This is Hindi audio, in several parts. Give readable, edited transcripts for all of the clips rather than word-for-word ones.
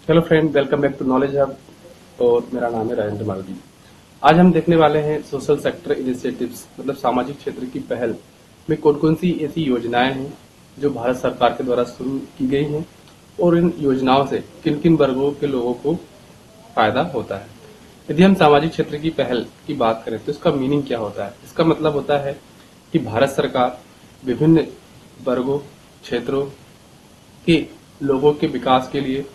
Hello friend, welcome back to knowledge hub. और मेरा नाम है राजेंद्र मालवी। आज हम देखने वाले हैं सोशल सेक्टर इनिशिएटिव्स, मतलब सामाजिक क्षेत्र की पहल में कौन कौन सी ऐसी योजनाएं हैं जो भारत सरकार के द्वारा शुरू की गई हैं और इन योजनाओं से किन किन वर्गों के लोगों को फायदा होता है। यदि हम सामाजिक क्षेत्र की पहल की बात करें तो इसका मीनिंग क्या होता है। इसका मतलब होता है कि भारत सरकार विभिन्न वर्गों, क्षेत्रों के लोगों के विकास के लिए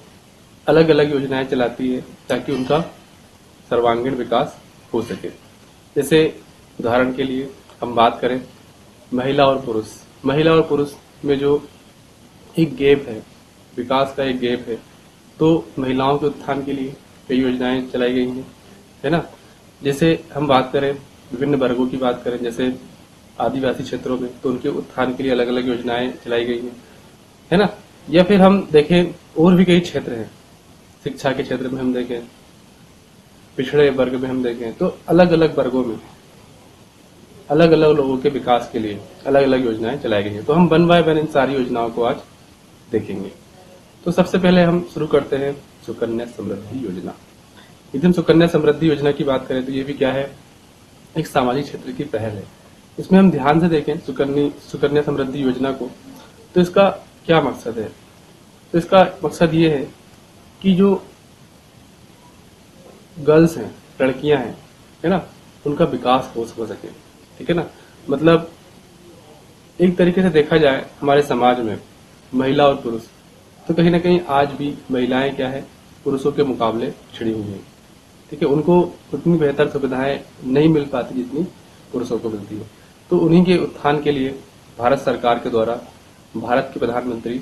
अलग अलग योजनाएं चलाती है ताकि उनका सर्वांगीण विकास हो सके। जैसे उदाहरण के लिए हम बात करें महिला और पुरुष में जो एक गैप है, विकास का एक गैप है, तो महिलाओं के उत्थान के लिए कई योजनाएं चलाई गई हैं, है ना। जैसे हम बात करें विभिन्न वर्गों की बात करें, जैसे आदिवासी क्षेत्रों में, तो उनके उत्थान के लिए अलग अलग योजनाएं चलाई गई हैं, है ना। या फिर हम देखें और भी कई क्षेत्र हैं, शिक्षा के क्षेत्र में हम देखें, पिछड़े वर्ग में हम देखें, तो अलग अलग वर्गों में अलग अलग लोगों के विकास के लिए अलग अलग योजनाएं चलाई गई हैं। तो हम वन बाय वन इन सारी योजनाओं को आज देखेंगे। तो सबसे पहले हम शुरू करते हैं सुकन्या समृद्धि योजना। यदि हम सुकन्या समृद्धि योजना की बात करें तो ये भी क्या है, एक सामाजिक क्षेत्र की पहल है। इसमें हम ध्यान से देखें सुकन्या समृद्धि योजना को, तो इसका क्या मकसद है। तो इसका मकसद ये है कि जो गर्ल्स हैं, लड़कियां हैं, है ना, उनका विकास हो सके, ठीक है ना। मतलब एक तरीके से देखा जाए हमारे समाज में महिला और पुरुष, तो कहीं ना कहीं आज भी महिलाएं क्या है, पुरुषों के मुकाबले छिड़ी हुई हैं, ठीक है। उनको उतनी बेहतर सुविधाएं नहीं मिल पाती जितनी पुरुषों को मिलती है। तो उन्हीं के उत्थान के लिए भारत सरकार के द्वारा भारत के प्रधानमंत्री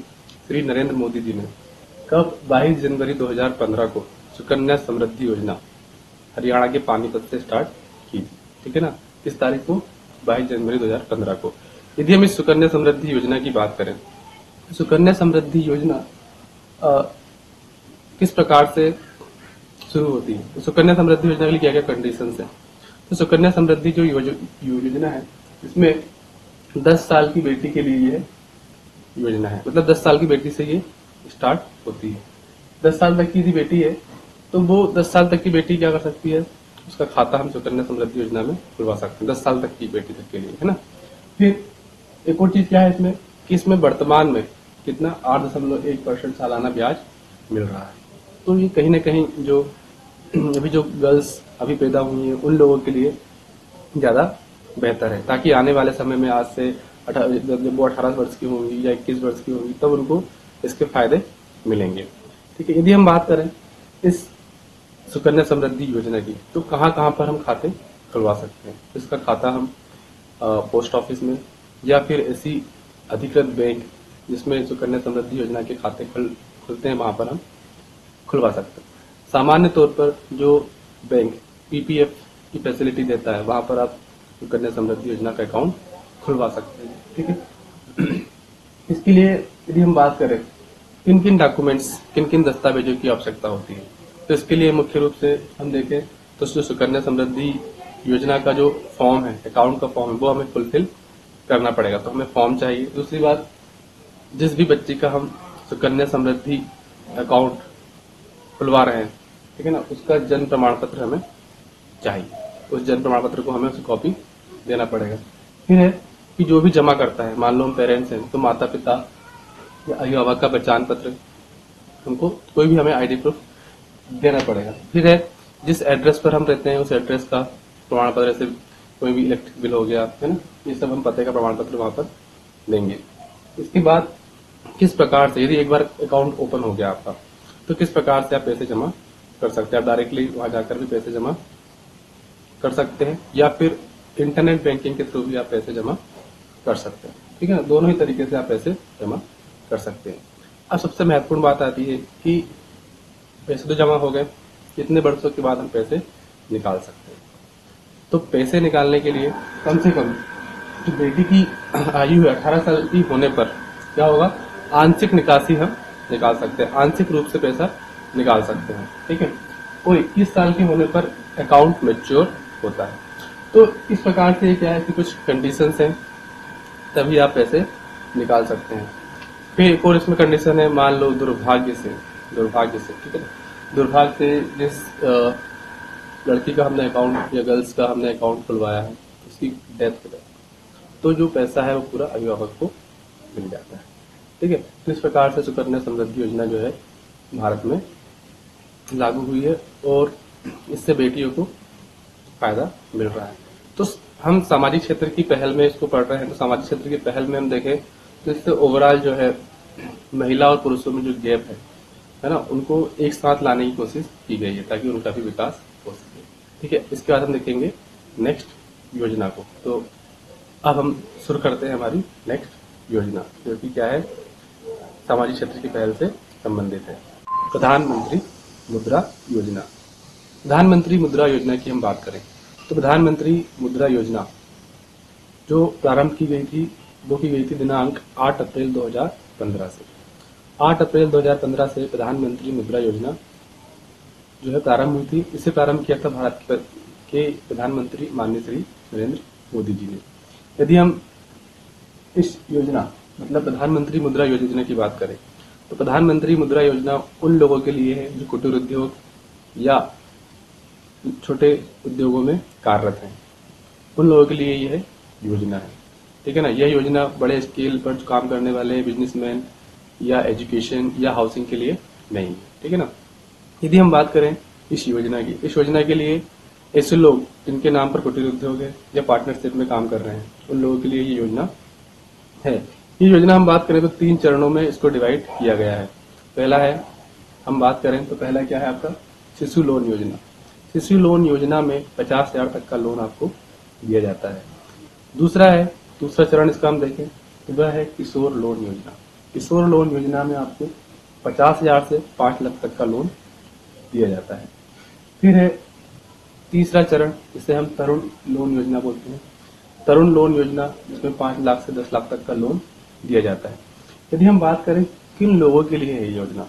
श्री नरेंद्र मोदी जी ने कब 22 जनवरी 2015 को सुकन्या समृद्धि योजना हरियाणा के पानीपत से स्टार्ट की थी, ठीक है ना। इस तारीख को 22 जनवरी 2015 को। यदि हम इस सुकन्या समृद्धि योजना की बात करें, सुकन्या समृद्धि योजना किस प्रकार से शुरू होती है, तो सुकन्या समृद्धि योजना के लिए क्या क्या कंडीशंस है। तो सुकन्या समृद्धि जो योजना है, इसमें 10 साल की बेटी के लिए यह योजना है। मतलब 10 साल की बेटी से ये स्टार्ट होती है। 10 साल तक की यदि बेटी है तो वो 10 साल तक की बेटी क्या कर सकती है, उसका खाता हम सुकन्या समृद्धि योजना में खुलवा सकते हैं 10 साल तक की बेटी तक के लिए, है ना। फिर एक और चीज क्या है इसमें, कि इसमें वर्तमान में कितना 8.1% सालाना ब्याज मिल रहा है। तो ये कहीं ना कहीं जो अभी जो गर्ल्स अभी पैदा हुई हैं उन लोगों के लिए ज्यादा बेहतर है, ताकि आने वाले समय में आज से जब वो 18 वर्ष की होंगी या 21 वर्ष की होंगी तब उनको इसके फायदे मिलेंगे, ठीक है। यदि हम बात करें इस सुकन्या समृद्धि योजना की, तो कहाँ कहाँ पर हम खाते खुलवा सकते हैं। इसका खाता हम पोस्ट ऑफिस में या फिर ऐसी अधिकृत बैंक जिसमें सुकन्या समृद्धि योजना के खाते खुलते हैं, वहां पर हम खुलवा सकते हैं। सामान्य तौर पर जो बैंक पीपीएफ की फैसिलिटी देता है वहां पर आप सुकन्या समृद्धि योजना का अकाउंट खुलवा सकते हैं, ठीक है। इसके लिए यदि हम बात करें किन किन डॉक्यूमेंट्स, किन किन दस्तावेजों की आवश्यकता होती है, तो इसके लिए मुख्य रूप से हम देखें तो जो सुकन्या समृद्धि योजना का जो फॉर्म है, अकाउंट का फॉर्म है, वो हमें फुलफिल करना पड़ेगा। तो हमें फॉर्म चाहिए। दूसरी बात, जिस भी बच्ची का हम सुकन्या समृद्धि अकाउंट खुलवा रहे हैं, ठीक है ना, उसका जन्म प्रमाण पत्र हमें चाहिए। उस जन्म प्रमाण पत्र को हमें उसकी कॉपी देना पड़ेगा। फिर है कि जो भी जमा करता है, मान लो हम पेरेंट्स हैं तो माता पिता या अभिभावक का पहचान पत्र, हमको कोई भी हमें आईडी प्रूफ देना पड़ेगा। फिर है जिस एड्रेस पर हम रहते हैं उस एड्रेस का प्रमाण पत्र, जैसे कोई भी इलेक्ट्रिक बिल हो गया, है ना, ये सब हम पते का प्रमाण पत्र वहां पर देंगे। इसके बाद किस प्रकार से, यदि एक बार अकाउंट ओपन हो गया आपका, तो किस प्रकार से आप पैसे जमा कर सकते हैं। आप डायरेक्टली वहां जाकर भी पैसे जमा कर सकते हैं या फिर इंटरनेट बैंकिंग के थ्रू भी आप पैसे जमा कर सकते हैं, ठीक है ना। दोनों ही तरीके से आप पैसे जमा कर सकते हैं। अब सबसे महत्वपूर्ण बात आती है कि पैसे तो जमा हो गए, कितने वर्षों के बाद हम पैसे निकाल सकते हैं। तो पैसे निकालने के लिए कम से कम जो बेटी की आयु है 18 साल की होने पर क्या होगा, आंशिक निकासी हम निकाल सकते हैं, आंशिक रूप से पैसा निकाल सकते हैं, ठीक है। और 21 साल के होने पर अकाउंट मैच्योर होता है। तो इस प्रकार से क्या है कि कुछ कंडीशंस हैं, तभी आप पैसे निकाल सकते हैं। फिर एक और इसमें कंडीशन है, मान लो दुर्भाग्य से दुर्भाग्य से, ठीक है ना, दुर्भाग्य से जिस लड़की का हमने अकाउंट या गर्ल्स का हमने अकाउंट खुलवाया है उसकी डेथ हो जाए तो जो पैसा है वो पूरा अभिभावक को मिल जाता है, ठीक है। तो इस प्रकार से सुकन्या समृद्धि योजना जो है भारत में लागू हुई है और इससे बेटियों को फायदा मिल रहा है। तो हम सामाजिक क्षेत्र की पहल में इसको पढ़ रहे हैं, तो सामाजिक क्षेत्र की पहल में हम देखें तो इससे ओवरऑल जो है महिला और पुरुषों में जो गैप है ना, उनको एक साथ लाने की कोशिश की गई है ताकि उनका भी विकास हो सके, ठीक है। इसके बाद हम देखेंगे नेक्स्ट योजना को। तो अब हम शुरू करते हैं हमारी नेक्स्ट योजना, जो कि क्या है, सामाजिक क्षेत्र की पहल से संबंधित है। प्रधानमंत्री मुद्रा योजना। प्रधानमंत्री मुद्रा योजना की हम बात करें तो प्रधानमंत्री मुद्रा योजना जो प्रारंभ की गई थी वो की गई थी दिनांक 8 अप्रैल 2015 से। 8 अप्रैल 2015 से प्रधानमंत्री मुद्रा योजना जो है प्रारंभ हुई थी। इसे प्रारंभ किया था भारत के प्रधानमंत्री माननीय श्री नरेंद्र मोदी जी ने। यदि हम इस योजना मतलब प्रधानमंत्री मुद्रा योजना की बात करें तो प्रधानमंत्री मुद्रा योजना उन लोगों के लिए है जो कुटीर उद्योग या छोटे उद्योगों में कार्यरत हैं, उन लोगों के लिए यह योजना है, ठीक है ना। यह योजना बड़े स्केल पर काम करने वाले बिजनेसमैन या एजुकेशन या हाउसिंग के लिए नहीं है, ठीक है ना। यदि हम बात करें इस योजना की, इस योजना के लिए ऐसे लोग जिनके नाम पर कुटीर उद्योग है या पार्टनरशिप में काम कर रहे हैं उन लोगों के लिए ये योजना है। ये योजना हम बात करें तो 3 चरणों में इसको डिवाइड किया गया है। पहला है, हम बात करें तो पहला क्या है आपका शिशु लोन योजना। शिशु लोन योजना में 50,000 तक का लोन आपको दिया जाता है। दूसरा चरण इसका हम देखें तो वह है किशोर लोन योजना। किशोर लोन योजना में आपको 50,000 से 5 लाख तक का लोन दिया जाता है। फिर है तीसरा चरण, इसे हम तरुण लोन योजना बोलते हैं। तरुण लोन योजना जिसमें 5 लाख से 10 लाख तक का लोन दिया जाता है। यदि हम बात करें किन लोगों के लिए है ये योजना,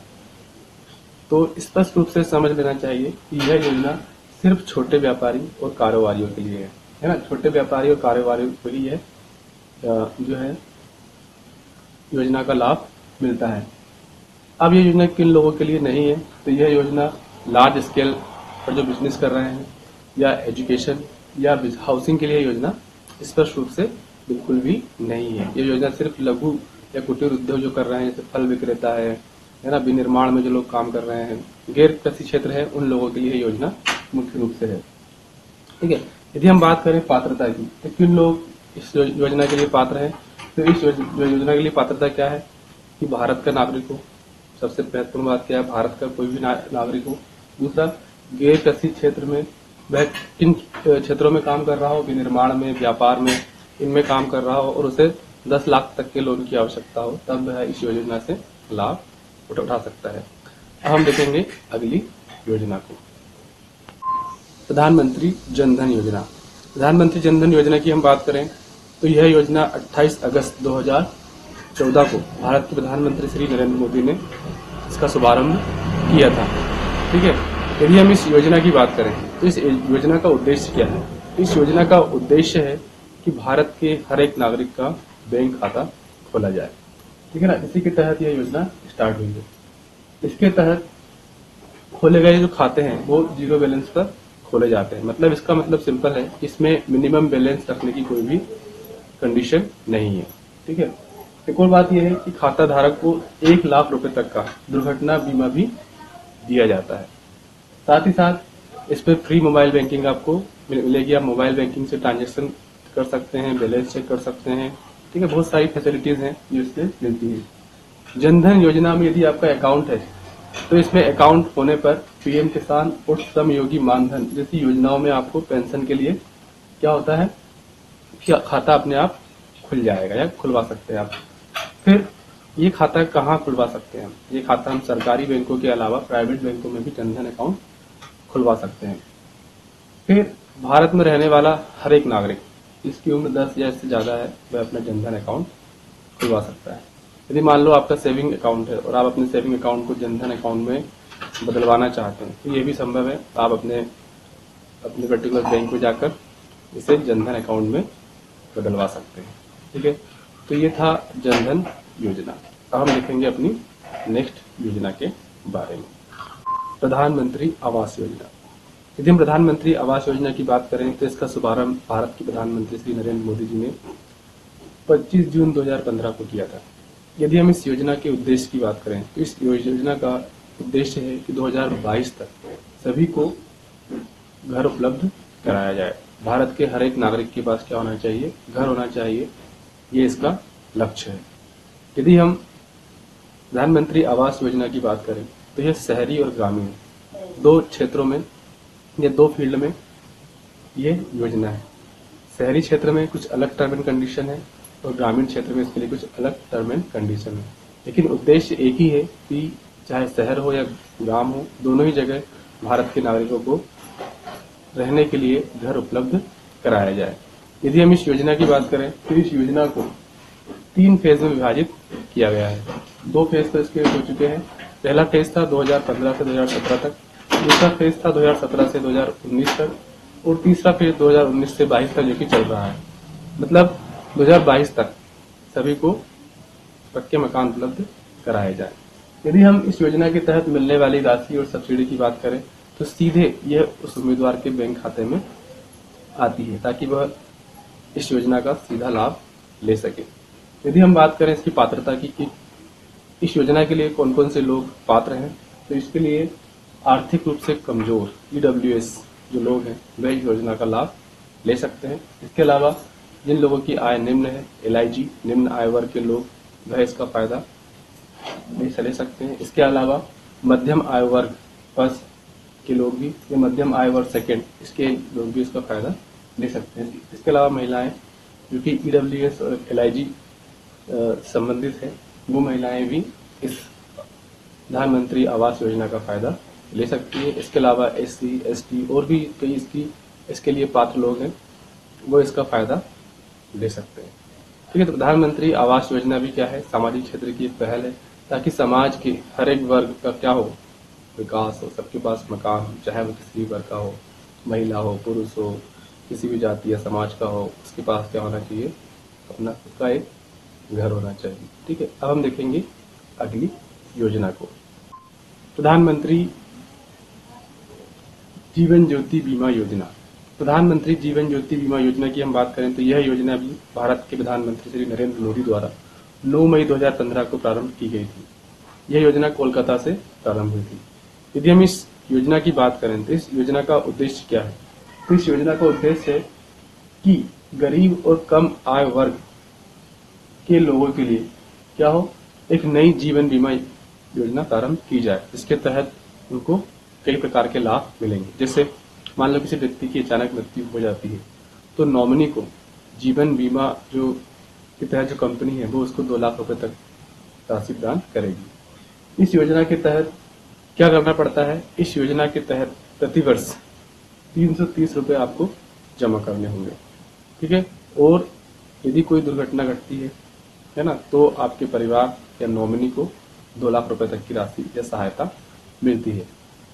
तो स्पष्ट रूप से समझ लेना चाहिए कि यह योजना सिर्फ छोटे व्यापारी और कारोबारियों के लिए है ना। छोटे व्यापारी और कारोबारियों को ही यह जो है योजना का लाभ मिलता है। अब ये योजना किन लोगों के लिए नहीं है, तो यह योजना लार्ज स्केल पर जो बिजनेस कर रहे हैं या एजुकेशन या हाउसिंग के लिए योजना स्पष्ट रूप से बिल्कुल भी नहीं है। ये योजना सिर्फ लघु या कुटीर उद्योग जो कर रहे हैं, जैसे फल विक्रेता है ना, विनिर्माण में जो लोग काम कर रहे हैं, गैर कृषि क्षेत्र है, उन लोगों के लिए योजना मुख्य रूप से है, ठीक है। यदि हम बात करें पात्रता की, तो किन लोग इस योजना के लिए पात्र हैं, तो इस योजना के लिए पात्रता क्या है कि भारत का नागरिक हो। सबसे महत्वपूर्ण बात क्या है, भारत का कोई भी नागरिक हो। दूसरा, गैर कृषि क्षेत्र में वह किन क्षेत्रों में काम कर रहा हो, विनिर्माण में, व्यापार में, इनमें काम कर रहा हो और उसे 10 लाख तक के लोन की आवश्यकता हो, तब वह इस योजना से लाभ उठा सकता है। अब हम देखेंगे अगली योजना को, प्रधानमंत्री जनधन योजना। प्रधानमंत्री जनधन योजना की हम बात करें तो यह योजना 28 अगस्त 2014 को भारत के प्रधानमंत्री श्री नरेंद्र मोदी ने इसका शुभारंभ किया था, ठीक है। यदि हम इस योजना की बात करें तो इस योजना का उद्देश्य क्या है। इस योजना का उद्देश्य है कि भारत के हर एक नागरिक का बैंक खाता खोला जाए, ठीक है ना। इसी के तहत यह योजना स्टार्ट हुई है। इसके तहत खोले गए जो खाते हैं वो 0 बैलेंस पर खोले जाते हैं। मतलब इसका मतलब सिंपल है, इसमें मिनिमम बैलेंस रखने की कोई भी कंडीशन नहीं है, ठीक है। एक और बात यह है कि खाता धारक को 1 लाख रुपए तक का दुर्घटना बीमा भी दिया जाता है। साथ ही साथ इस पर फ्री मोबाइल बैंकिंग आपको मिलेगी। आप मोबाइल बैंकिंग से ट्रांजेक्शन कर सकते हैं, बैलेंस चेक कर सकते हैं, ठीक है। बहुत सारी फैसिलिटीज हैं जो इससे मिलती है। जनधन योजना में यदि आपका अकाउंट है तो इसमें अकाउंट होने पर पीएम किसान और श्रम योगी मानधन जैसी योजनाओं में आपको पेंशन के लिए क्या होता है कि खाता अपने आप खुल जाएगा या खुलवा सकते हैं आप। फिर ये खाता कहाँ खुलवा सकते हैं? ये खाता हम सरकारी बैंकों के अलावा प्राइवेट बैंकों में भी जनधन अकाउंट खुलवा सकते हैं। फिर भारत में रहने वाला हर एक नागरिक, जिसकी उम्र 10 या इससे ज्यादा है, वह अपना जनधन अकाउंट खुलवा सकता है। यदि मान लो आपका सेविंग अकाउंट है और आप अपने सेविंग अकाउंट को जनधन अकाउंट में बदलवाना चाहते हैं तो ये भी संभव है। आप अपने पर्टिकुलर बैंक में जाकर इसे जनधन अकाउंट में बदलवा सकते हैं, ठीक है। तो ये था जनधन योजना। अब हम देखेंगे अपनी नेक्स्ट योजना के बारे में। प्रधानमंत्री आवास योजना। यदि हम प्रधानमंत्री आवास योजना की बात करें तो इसका शुभारंभ भारत के प्रधानमंत्री श्री नरेंद्र मोदी जी ने 25 जून 2015 को किया था। यदि हम इस योजना के उद्देश्य की बात करें तो इस योजना का उद्देश्य है कि 2022 तक सभी को घर उपलब्ध कराया जाए। भारत के हर एक नागरिक के पास क्या होना चाहिए? घर होना चाहिए। ये इसका लक्ष्य है। यदि हम प्रधानमंत्री आवास योजना की बात करें तो यह शहरी और ग्रामीण दो क्षेत्रों में या दो फील्ड में ये योजना है। शहरी क्षेत्र में कुछ अलग टर्म एंड कंडीशन है और ग्रामीण क्षेत्र में इसके लिए कुछ अलग टर्म एंड कंडीशन है, लेकिन उद्देश्य एक ही है कि चाहे शहर हो या गांव हो, दोनों ही जगह भारत के नागरिकों को रहने के लिए घर उपलब्ध कराया जाए। यदि हम इस योजना की बात करें तो इस योजना को 3 फेज में विभाजित किया गया है। 2 फेज तो इसके हो चुके हैं। पहला फेज था 2015 से 2017 तक, दूसरा फेज था 2017 से 2019 तक और तीसरा फेज 2019 से 22 तक जो कि चल रहा है। मतलब 2022 तक सभी को पक्के मकान उपलब्ध कराए जाए। यदि हम इस योजना के तहत मिलने वाली राशि और सब्सिडी की बात करें तो सीधे यह उस उम्मीदवार के बैंक खाते में आती है ताकि वह इस योजना का सीधा लाभ ले सके। यदि हम बात करें इसकी पात्रता की कि इस योजना के लिए कौन कौन से लोग पात्र हैं, तो इसके लिए आर्थिक रूप से कमजोर EWS जो लोग हैं वह इस योजना का लाभ ले सकते हैं। इसके अलावा जिन लोगों की आय निम्न है, LIG निम्न आय वर्ग के लोग वह इसका फायदा ले सकते हैं। इसके अलावा मध्यम आय वर्ग फर्स्ट के लोग भी या मध्यम आय वर्ग सेकंड इसके लोग भी इसका फायदा ले सकते हैं। इसके अलावा महिलाएं जो कि EWS और LIG संबंधित है वो महिलाएं भी इस प्रधानमंत्री आवास योजना का फायदा ले सकती है। इसके अलावा SC ST और भी कई इसके लिए पात्र लोग हैं वो इसका फायदा ले सकते हैं। ठीक है, तो प्रधानमंत्री आवास योजना भी क्या है? सामाजिक क्षेत्र की एक पहल है ताकि समाज के हर एक वर्ग का क्या हो, विकास हो, सबके पास मकान हो, चाहे वो किसी भी वर्ग का हो, महिला हो, पुरुष हो, किसी भी जाति या समाज का हो, उसके पास क्या होना चाहिए? अपना खुद का एक घर होना चाहिए। ठीक है, अब हम देखेंगे अगली योजना को। प्रधानमंत्री जीवन ज्योति बीमा योजना। प्रधानमंत्री जीवन ज्योति बीमा योजना की हम बात करें तो यह योजना भी भारत के प्रधानमंत्री श्री नरेंद्र मोदी द्वारा 9 मई 2015 को प्रारंभ की गई थी। यह योजना कोलकाता से प्रारंभ हुई थी। यदि हम इस योजना की बात करें तो इस योजना का उद्देश्य क्या है? तो इस योजना का उद्देश्य है कि गरीब और कम आय वर्ग के लोगों के लिए क्या हो, एक नई जीवन बीमा योजना प्रारंभ की जाए जिसके तहत उनको कई प्रकार के लाभ मिलेंगे। जैसे मान लो किसी व्यक्ति की अचानक मृत्यु हो जाती है तो नॉमिनी को जीवन बीमा जो के तहत जो कंपनी है वो उसको 2 लाख रुपए तक राशि प्रदान करेगी। इस योजना के तहत क्या करना पड़ता है? इस योजना के तहत प्रतिवर्ष 330 रुपए आपको जमा करने होंगे। ठीक है, और यदि कोई दुर्घटना घटती है ना, तो आपके परिवार या नॉमिनी को 2 लाख रुपए तक की राशि या सहायता मिलती है।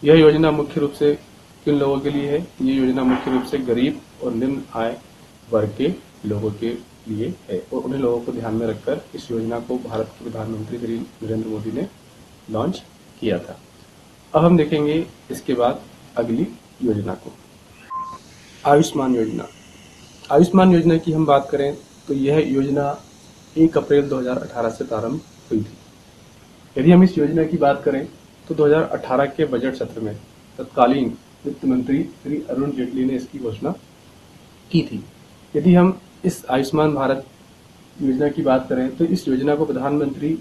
यह योजना मुख्य रूप से किन लोगों के लिए है? ये योजना मुख्य रूप से गरीब और निम्न आय वर्ग के लोगों के लिए है और उन्हीं लोगों को ध्यान में रखकर इस योजना को भारत के प्रधानमंत्री श्री नरेंद्र मोदी ने लॉन्च किया था। अब हम देखेंगे इसके बाद अगली योजना को, आयुष्मान योजना। आयुष्मान योजना की हम बात करें तो यह योजना 1 अप्रैल 2018 से प्रारंभ हुई थी। यदि हम इस योजना की बात करें तो 2018 के बजट सत्र में तत्कालीन वित्त मंत्री श्री अरुण जेटली ने इसकी घोषणा की थी। यदि हम इस आयुष्मान भारत योजना की बात करें तो इस योजना को प्रधानमंत्री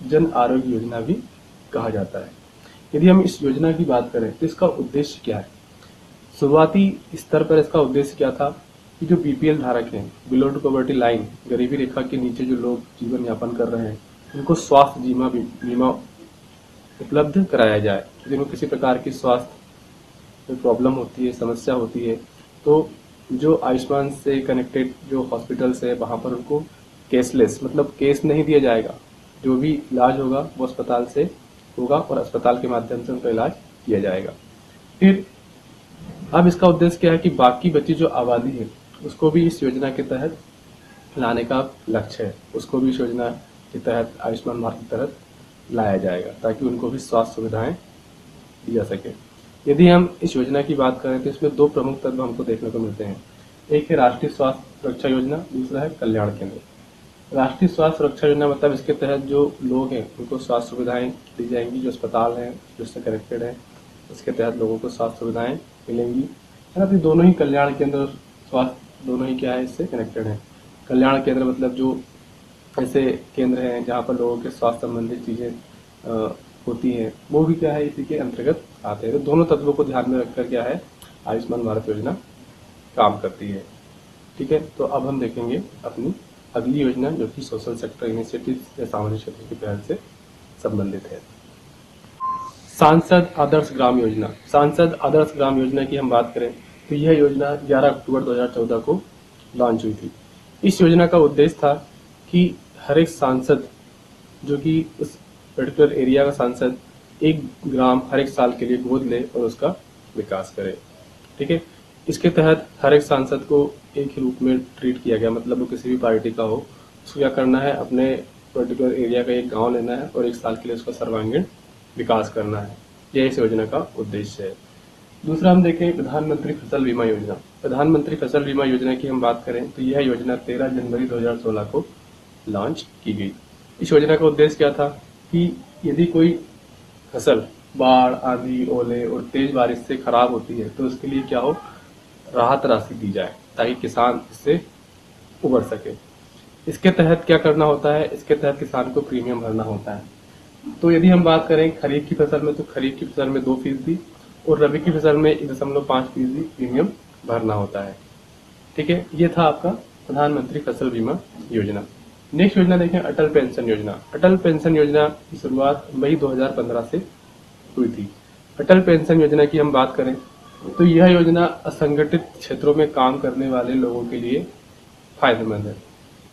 जन आरोग्य योजना भी कहा जाता है। यदि हम इस योजना की बात करें तो इसका उद्देश्य क्या है? शुरुआती स्तर पर इसका उद्देश्य क्या था कि जो BPL धारक हैं, बिलो टू पॉवर्टी लाइन, गरीबी रेखा के नीचे जो लोग जीवन यापन कर रहे हैं, उनको स्वास्थ्य बीमा उपलब्ध कराया जाए। जिनको किसी प्रकार की स्वास्थ्य प्रॉब्लम होती है, समस्या होती है, तो जो आयुष्मान से कनेक्टेड जो हॉस्पिटल्स है वहां पर उनको कैशलेस, मतलब कैश नहीं दिया जाएगा, जो भी इलाज होगा वो अस्पताल से होगा और अस्पताल के माध्यम से उनका इलाज किया जाएगा। फिर अब इसका उद्देश्य क्या है कि बाकी बची जो आबादी है उसको भी इस योजना के तहत लाने का लक्ष्य है। उसको भी इस योजना के तहत, आयुष्मान भारत के तहत लाया जाएगा ताकि उनको भी स्वास्थ्य सुविधाएं दी जा सके। यदि हम इस योजना की बात करें तो इसमें 2 प्रमुख तत्व हमको देखने को मिलते हैं। एक है राष्ट्रीय स्वास्थ्य सुरक्षा योजना, दूसरा है कल्याण केंद्र। राष्ट्रीय स्वास्थ्य सुरक्षा योजना मतलब इसके तहत जो लोग हैं उनको स्वास्थ्य सुविधाएं दी जाएंगी, जो अस्पताल हैं जिससे कनेक्टेड है उसके तहत लोगों को स्वास्थ्य सुविधाएं मिलेंगी। है ना, तो दोनों ही कल्याण केंद्र और स्वास्थ्य दोनों ही क्या है, इससे कनेक्टेड है। कल्याण केंद्र मतलब जो ऐसे केंद्र हैं जहाँ पर लोगों के स्वास्थ्य संबंधित चीजें होती हैं, वो भी क्या है इसी के अंतर्गत आते हैं। तो दोनों तत्वों को ध्यान में रखकर क्या है आयुष्मान भारत योजना काम करती है। ठीक है, तो अब हम देखेंगे अपनी अगली योजना जो कि सोशल सेक्टर इनिशिएटिव या सामाजिक क्षेत्र की पहल से संबंधित है। सांसद आदर्श ग्राम योजना। सांसद आदर्श ग्राम योजना की हम बात करें तो यह योजना 11 अक्टूबर 2014 को लॉन्च हुई थी। इस योजना का उद्देश्य था कि हर एक सांसद जो कि उस पर्टिकुलर एरिया का सांसद एक ग्राम हर एक साल के लिए गोद ले और उसका विकास करे। ठीक है, इसके तहत हर एक सांसद को एक ही रूप में ट्रीट किया गया, मतलब वो किसी भी पार्टी का हो, उसको क्या करना है अपने पर्टिकुलर एरिया का एक गांव लेना है और एक साल के लिए उसका सर्वांगीण विकास करना है। यह इस योजना का उद्देश्य है। दूसरा हम देखें प्रधानमंत्री फसल बीमा योजना। प्रधानमंत्री फसल बीमा योजना की हम बात करें तो यह योजना 13 जनवरी 2016 को लॉन्च की गई। इस योजना का उद्देश्य क्या था कि यदि कोई फसल बाढ़, आंधी, ओले और तेज बारिश से खराब होती है तो उसके लिए क्या हो, राहत राशि दी जाए ताकि किसान इससे उबर सके। इसके तहत क्या करना होता है, इसके तहत किसान को प्रीमियम भरना होता है। तो यदि हम बात करें खरीफ की फसल में तो खरीफ की फसल में 2% और रबी की फसल में 1.5% प्रीमियम भरना होता है। ठीक है, ये था आपका प्रधानमंत्री फसल बीमा योजना। नेक्स्ट योजना देखें अटल पेंशन योजना। अटल पेंशन योजना की शुरुआत मई 2015 से हुई थी। अटल पेंशन योजना की हम बात करें तो यह योजना असंगठित क्षेत्रों में काम करने वाले लोगों के लिए फायदेमंद है।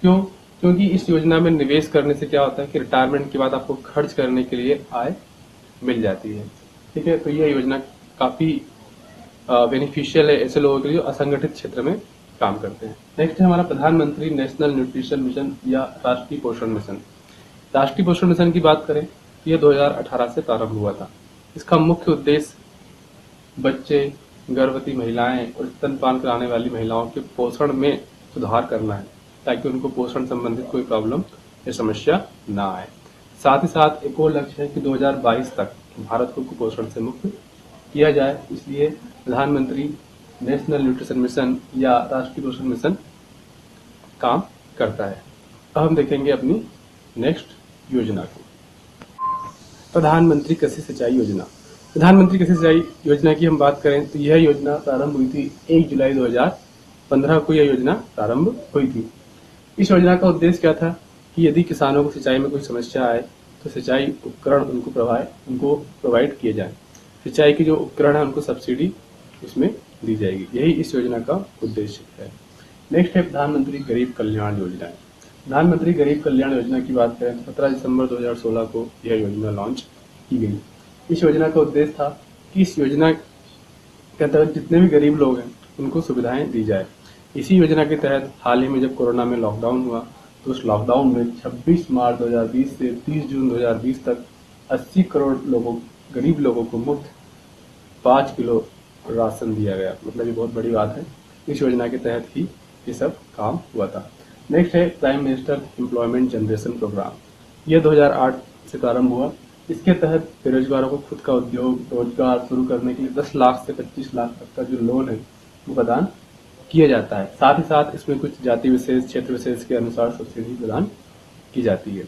क्यों? क्योंकि इस योजना में निवेश करने से क्या होता है कि रिटायरमेंट के बाद आपको खर्च करने के लिए आय मिल जाती है। ठीक है, तो यह योजना काफी बेनिफिशियल है ऐसे लोगों के लिए जो असंगठित क्षेत्र में काम करते हैं। नेक्स्ट है हमारा प्रधानमंत्री नेशनल न्यूट्रिशन मिशन या राष्ट्रीय पोषण मिशन। राष्ट्रीय पोषण मिशन की बात करें तो यह 2018 से प्रारंभ हुआ था। इसका मुख्य उद्देश्य बच्चे, गर्भवती महिलाएं और स्तनपान कराने वाली महिलाओं के पोषण में सुधार करना है ताकि उनको पोषण संबंधित कोई प्रॉब्लम या समस्या ना आए। साथ ही साथ एक और लक्ष्य है कि 2022 तक भारत को कुपोषण से मुक्त किया जाए। इसलिए प्रधानमंत्री नेशनल न्यूट्रिशन मिशन या राष्ट्रीय पोषण मिशन काम करता है। अब हम देखेंगे अपनी नेक्स्ट योजना को, प्रधानमंत्री कृषि सिंचाई योजना। प्रधानमंत्री कृषि सिंचाई योजना की हम बात करें तो यह योजना प्रारंभ हुई थी 1 जुलाई 2015 को यह योजना प्रारंभ हुई थी। इस योजना का उद्देश्य क्या था कि यदि किसानों को सिंचाई में कोई समस्या आए तो सिंचाई उपकरण उनको प्रोवाइड किए जाए। सिंचाई के जो उपकरण है उनको सब्सिडी उसमें दी जाएगी। यही इस योजना का उद्देश्य है। नेक्स्ट है प्रधानमंत्री गरीब कल्याण योजना। प्रधानमंत्री गरीब कल्याण योजना की बात करें तो 17 दिसंबर 2016 को यह योजना लॉन्च की गई। इस योजना का उद्देश्य था कि इस योजना के अंतर्गत जितने भी गरीब लोग हैं उनको सुविधाएं दी जाए। इसी योजना के तहत हाल ही में जब कोरोना में लॉकडाउन हुआ तो उस लॉकडाउन में 26 मार्च 2020 से 30 जून 2020 तक 80 करोड़ गरीब लोगों को मुफ्त 5 किलो राशन दिया गया। मतलब ये बहुत बड़ी बात है। इस योजना के तहत ही ये सब काम हुआ था। नेक्स्ट है prime minister employment generation programme. यह 2008 से प्रारंभ हुआ। इसके तहत बेरोजगारों को खुद का उद्योग रोजगार शुरू करने के लिए 10 लाख से 25 लाख तक का जो लोन है वो प्रदान किया जाता है। साथ ही साथ इसमें कुछ जाति विशेष, क्षेत्र विशेष के अनुसार सब्सिडी प्रदान की जाती है।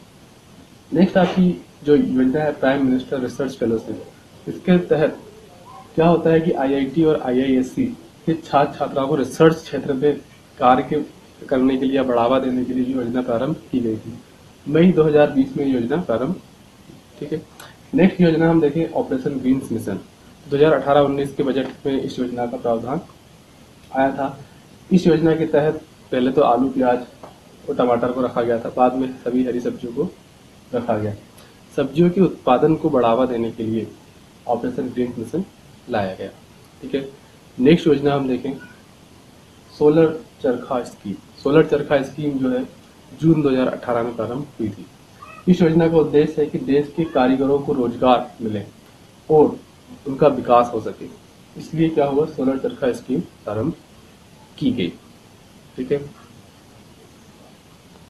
नेक्स्ट आपकी जो योजना है प्राइम मिनिस्टर रिसर्च फेलोशिप। इसके तहत क्या होता है कि आईआईटी और आईआईएससी के छात्र छात्राओं को रिसर्च क्षेत्र में कार्य करने के लिए बढ़ावा देने के लिए योजना प्रारंभ की गई थी। मई 2020 में योजना प्रारंभ। ठीक है, नेक्स्ट योजना हम देखें ऑपरेशन ग्रीन्स मिशन। 2018-19 के बजट में इस योजना का प्रावधान आया था। इस योजना के तहत पहले तो आलू, प्याज और टमाटर को रखा गया था, बाद में सभी हरी सब्जियों को रखा गया। सब्जियों के उत्पादन को बढ़ावा देने के लिए ऑपरेशन ग्रीन्स मिशन लाया गया। ठीक है, नेक्स्ट योजना हम देखें सोलर चरखा स्कीम। सोलर चरखा स्कीम जो है जून 2018 में प्रारंभ हुई थी। इस योजना का उद्देश्य है कि देश के कारीगरों को रोजगार मिले और उनका विकास हो सके। इसलिए क्या हुआ, सोलर चरखा स्कीम प्रारंभ की गई। ठीक है।